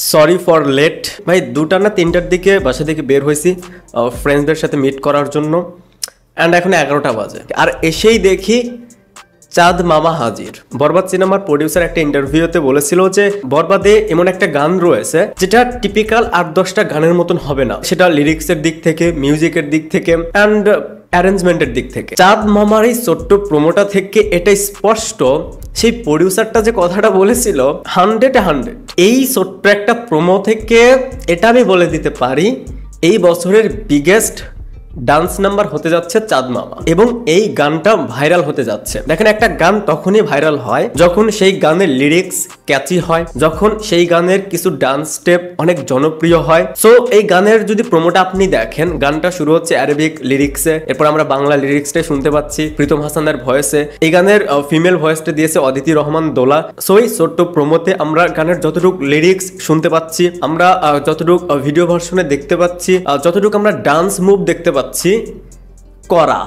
Sorry for late ভাই, 2টা না 3টার দিকে বাসা থেকে বের হয়েছি ফ্রেন্ডসদের সাথে মিট করার জন্য, অ্যান্ড এখন 11টা বাজে, আর এসেই দেখি চাঁদ মামা হাজির। বরবাদ সিনেমার প্রডিউসার একটা ইন্টারভিউতে বলেছিল যে বরবাদে এমন একটা গান রয়েছে যেটা টিপিক্যাল 8-10টা গানের মতন হবে না, সেটা লিরিক্সের দিক থেকে, মিউজিকের দিক থেকে অ্যান্ড অ্যারেঞ্জমেন্টের দিক থেকে। চাঁদ মামার এই ছোট্ট প্রোমোটা থেকে এটা স্পষ্ট, সেই প্রডিউসারটা যে কথাটা বলেছিল 100-100 এই ছোট্ট একটা প্রোমো থেকে এটা আমি বলে দিতে পারি এই বছরের বিগেস্ট ডান্স নাম্বার হতে যাচ্ছে চাঁদ মামা, এবং এই গানটা ভাইরাল হতে যাচ্ছে। দেখেন, একটা গান তখনই ভাইরাল হয় যখন সেই গানের লিরিক্স ক্যাচি হয়, যখন সেই গানের কিছু ডান্স স্টেপ অনেক জনপ্রিয় হয়। সো এই গানের যদি প্রোমোটা আপনি দেখেন, গানটা শুরু হচ্ছে অ্যারাবিক লিরিক্সে, এরপর আমরা বাংলা লিরিক্সটাই শুনতে পাচ্ছি প্রীতম হাসানের ভয়েসে। এই গানের ফিমেল ভয়েসটা দিয়েছে অদিতি রহমান দোলা। সো এই ছোট্ট প্রোমোতে আমরা গানের যতটুকু লিরিক্স শুনতে পাচ্ছি, আমরা যতটুকু ভিডিও ভার্সনে দেখতে পাচ্ছি, যতটুকু আমরা ডান্স মুভ দেখতে পাচ্ছি, করা,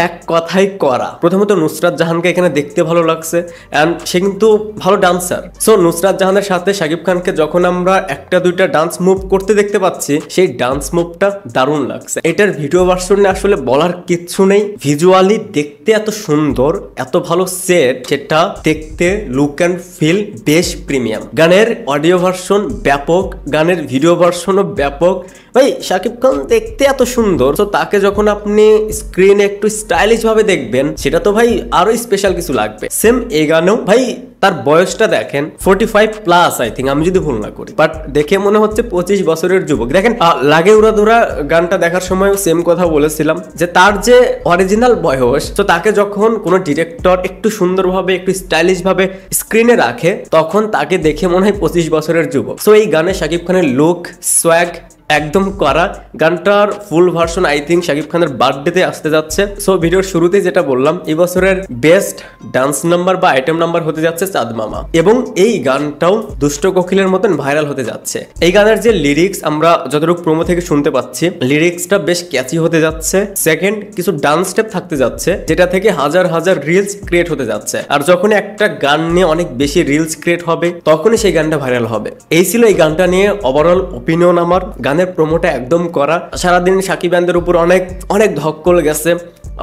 এক কথাই করা। প্রথমত নুসরাত জাহানকে এখানে দেখতে ভালো লাগছে, অ্যান্ড সে কিন্তু ভালো ডান্সার। সো নুসরাত জাহানের সাথে শাকিব খানকে যখন আমরা 1-2টা ডান্স মুভ করতে দেখতে পাচ্ছি, সেই ডান্স মুভটা দারুণ লাগছে। এটার ভিডিও ভার্সনে আসলে বলার কিচ্ছু নেই, ভিজুয়ালি দেখতে এত সুন্দর, এত ভালো সেট, সেটা দেখতে লুক অ্যান্ড ফিল বেশ প্রিমিয়াম। গানের অডিও ভার্সন ব্যাপক, গানের ভিডিও ভার্সনও ব্যাপক। ভাই, শাকিব খান দেখতে এত সুন্দর, তো তাকে যখন আপনি স্ক্রিনে একটু স্টাইলিশ ভাবে দেখবেন, সেটা তো ভাই আরো স্পেশাল কিছু লাগবে। সেম এই গানেও ভাই তার বয়সটা দেখেন 45+ আই থিঙ্ক, আমি যদি ভুল না করি, বাট দেখে মনে হচ্ছে 25 বছরের যুবক। দেখেন, লাগে উড়াধুরা গানটা দেখার সময় সেম কথা বলেছিলাম যে তার যে অরিজিনাল বয়স, তো তাকে যখন কোনো ডিরেক্টর একটু সুন্দরভাবে, একটু স্টাইলিশ ভাবে স্ক্রিনে রাখে, তখন তাকে দেখে মনে হয় 25 বছরের যুবক। সো এই গানে শাকিব খানের লুক, সোয়াগ একদম করা। গানটার ফুল ভার্সন আই থিঙ্ক শাকিব খানের বার্থডেতে আসতে যাচ্ছে। সো ভিডিওর শুরুতেই যেটা বললাম, এই বছরের বেস্ট ডান্স নাম্বার বা আইটেম নাম্বার হতে যাচ্ছে চাঁদ মামা, এবং এই গানটাও দুষ্ট কোকিলের মতন ভাইরাল হতে যাচ্ছে। এই গানের যে লিরিক্স আমরা যতটুকু প্রোমো থেকে শুনতে পাচ্ছি, লিরিক্সটা বেশ ক্যাচি হতে যাচ্ছে। সেকেন্ড, কিছু ডান্স স্টেপ থাকতে যাচ্ছে, যেটা থেকে হাজার হাজার রিলস ক্রিয়েট হতে যাচ্ছে। আর যখন একটা গান নিয়ে অনেক বেশি রিলস ক্রিয়েট হবে, তখনই সেই গানটা ভাইরাল হবে। এই ছিল এই গানটা নিয়ে ওভারঅল ওপিনিয়ন আমার। গানের প্রোমোটা একদম করা, সারাদিন সাকিব খানের উপর অনেক অনেক ধক্কল গেছে,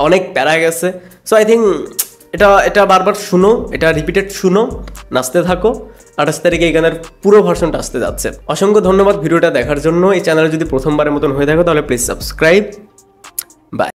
অনেক প্যারা গেছে। সো আই থিঙ্ক এটা বারবার শুনো, এটা রিপিটেড শুনো, নাচতে থাকো। 28 তারিখে এই গানের পুরো ভার্সনটা আসতে যাচ্ছে। অসংখ্য ধন্যবাদ ভিডিওটা দেখার জন্য। এই চ্যানেলে যদি প্রথমবারের মতন হয়ে থাকো, তাহলে প্লিজ সাবস্ক্রাইব। বাই।